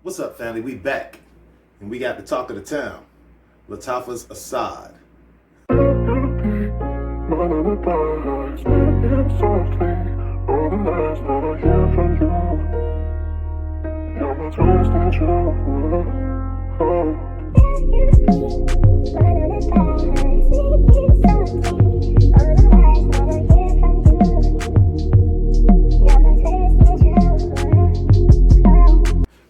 What's up, family? We back, and we got the talk of the town. Lattafa's Asad.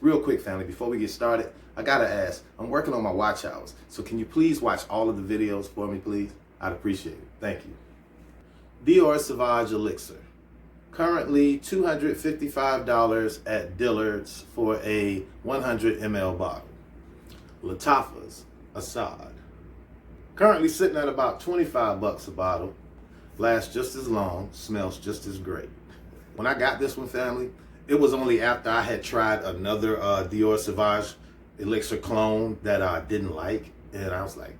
Real quick, family, before we get started, I gotta ask, I'm working on my watch hours, so can you please watch all of the videos for me, please? I'd appreciate it. Thank you. Dior Sauvage Elixir. Currently $255 at Dillard's for a 100 ml bottle. Lattafa's Asad. Currently sitting at about 25 bucks a bottle. Lasts just as long, smells just as great. When I got this one, family, it was only after I had tried another Dior Sauvage Elixir clone that I didn't like, and I was like,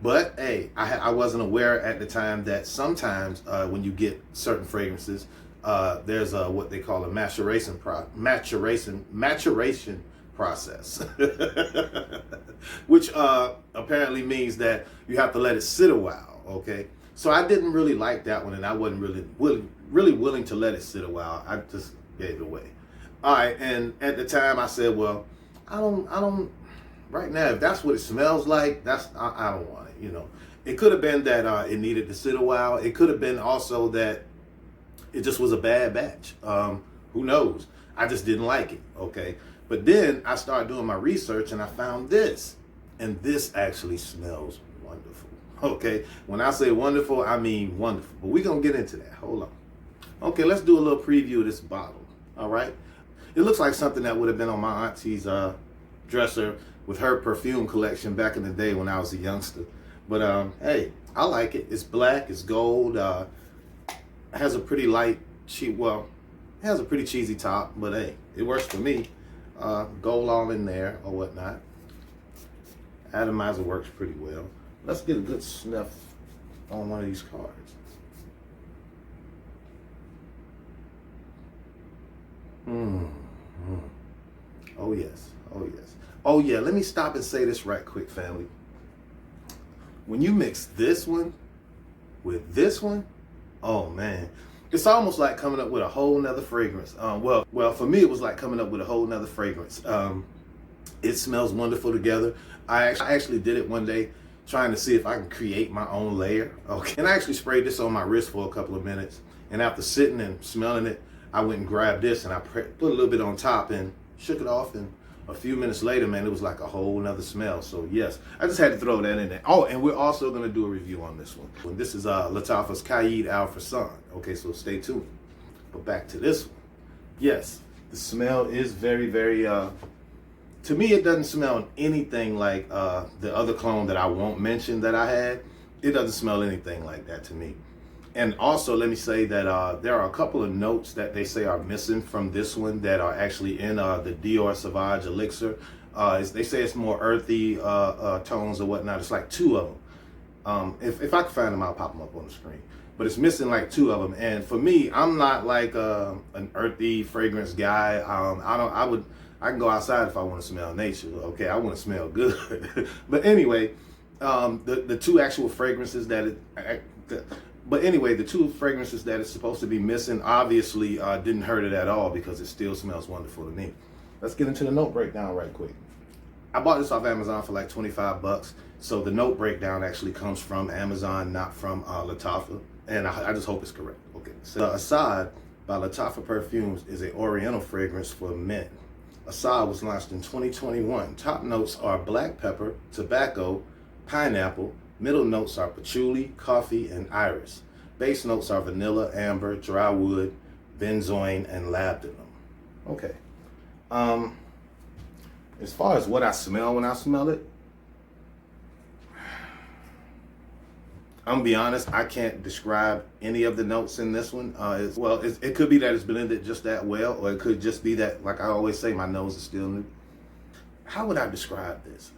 But hey, I wasn't aware at the time that sometimes when you get certain fragrances, there's what they call a maturation process, which apparently means that you have to let it sit a while. Okay, so I didn't really like that one, and I wasn't really willing to let it sit a while. I just gave it away. All right, and at the time I said, well, I don't. Right now, if that's what it smells like, I don't want it. You know, it could have been that it needed to sit a while. It could have been also that it just was a bad batch. Who knows? I just didn't like it. Okay, but then I started doing my research and I found this, and this actually smells wonderful. Okay, when I say wonderful, I mean wonderful. But we're gonna get into that. Hold on. Okay, let's do a little preview of this bottle. All right, it looks like something that would have been on my auntie's dresser with her perfume collection back in the day when I was a youngster. But hey, I like it. It's black, it's gold, it has a pretty light, it has a pretty cheesy top, but hey, it works for me. Gold all in there or whatnot. Atomizer works pretty well. Let's get a good sniff on one of these cards. Oh yes, oh yes. Oh yeah, let me stop and say this right quick, family. When you mix this one with this one, oh man, it's almost like coming up with a whole nother fragrance. Well, for me, it was like coming up with a whole nother fragrance. It smells wonderful together. I actually did it one day, trying to see if I can create my own layer. Okay, and I actually sprayed this on my wrist for a couple of minutes. And after sitting and smelling it, I went and grabbed this and I put a little bit on top and shook it off, and a few minutes later, man, it was like a whole nother smell. So yes, I just had to throw that in there. Oh, and we're also gonna do a review on this one. And this is Lattafa's Caid Al Farsan. Okay, so stay tuned. But back to this one. Yes, the smell is very, very, to me, it doesn't smell anything like the other clone that I won't mention that I had. It doesn't smell anything like that to me. And also, let me say that there are a couple of notes that they say are missing from this one that are actually in the Dior Sauvage Elixir. They say it's more earthy tones or whatnot. It's like two of them. If I can find them, I'll pop them up on the screen. But it's missing like two of them. And for me, I'm not like an earthy fragrance guy. I can go outside if I want to smell nature. Okay, I want to smell good. But anyway, the two actual fragrances the two fragrances that it's supposed to be missing obviously didn't hurt it at all, because it still smells wonderful to me. Let's get into the note breakdown right quick. I bought this off Amazon for like 25 bucks. So the note breakdown actually comes from Amazon, not from Lattafa. And I just hope it's correct. Okay. So Asad by Lattafa Perfumes is an oriental fragrance for men. Asad was launched in 2021. Top notes are black pepper, tobacco, pineapple. Middle notes are patchouli, coffee, and iris. Base notes are vanilla, amber, dry wood, benzoin, and labdanum. Okay. As far as what I smell when I smell it, I'm gonna be honest, I can't describe any of the notes in this one. It could be that it's blended just that well, or it could just be that, like I always say, my nose is still new. How would I describe this?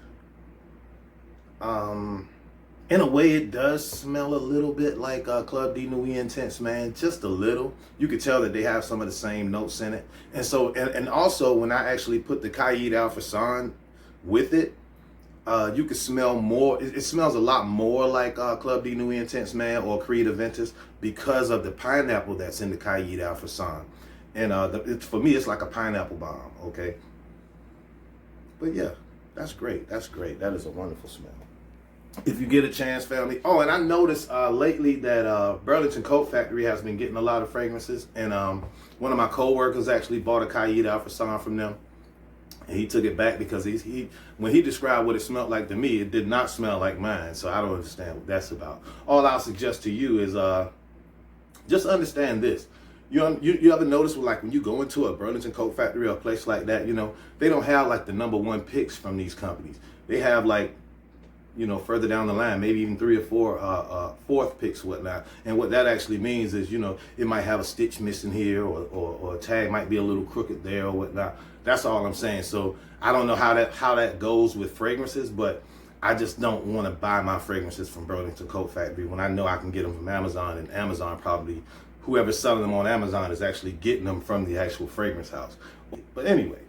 In a way, it does smell a little bit like Club de Nuit Intense, man. Just a little. You could tell that they have some of the same notes in it. And so, and also, when I actually put the Caid Alphasan with it, you could smell more. It smells a lot more like Club de Nuit Intense, man, or Creed Aventus, because of the pineapple that's in the Caid Alphasan. And for me, it's like a pineapple bomb, okay? But yeah, that's great. That's great. That is a wonderful smell. If you get a chance, family. Oh, and I noticed lately that Burlington Coat Factory has been getting a lot of fragrances. And one of my co-workers actually bought a Caid Alphasan from them. And he took it back because when he described what it smelled like to me, it did not smell like mine. So I don't understand what that's about. All I'll suggest to you is just understand this. You ever notice like when you go into a Burlington Coat Factory or a place like that, they don't have like the #1 picks from these companies. They have like, further down the line, maybe even 3 or 4 fourth picks, whatnot. And what that actually means is, it might have a stitch missing here, or a tag might be a little crooked there or whatnot. That's all I'm saying. So I don't know how that goes with fragrances, but I just don't want to buy my fragrances from Burlington Coat Factory when I know I can get them from Amazon, and Amazon probably, whoever's selling them on Amazon is actually getting them from the actual fragrance house. But anyway,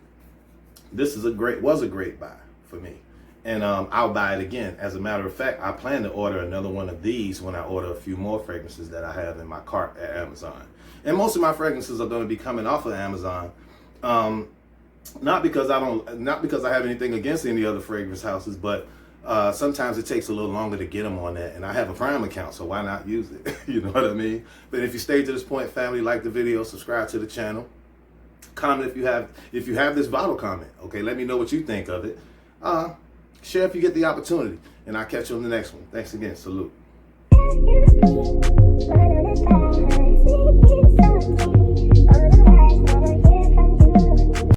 this was a great buy for me. And I'll buy it again. As a matter of fact, I plan to order another one of these when I order a few more fragrances that I have in my cart at Amazon. And most of my fragrances are going to be coming off of Amazon. Not because I have anything against any other fragrance houses, but sometimes it takes a little longer to get them on that. And I have a Prime account, so why not use it? You know what I mean? But if you stayed to this point, family, like the video, subscribe to the channel. Comment if you have this bottle, comment. Okay, let me know what you think of it. Share if you get the opportunity, and I'll catch you on the next one. Thanks again. Salute.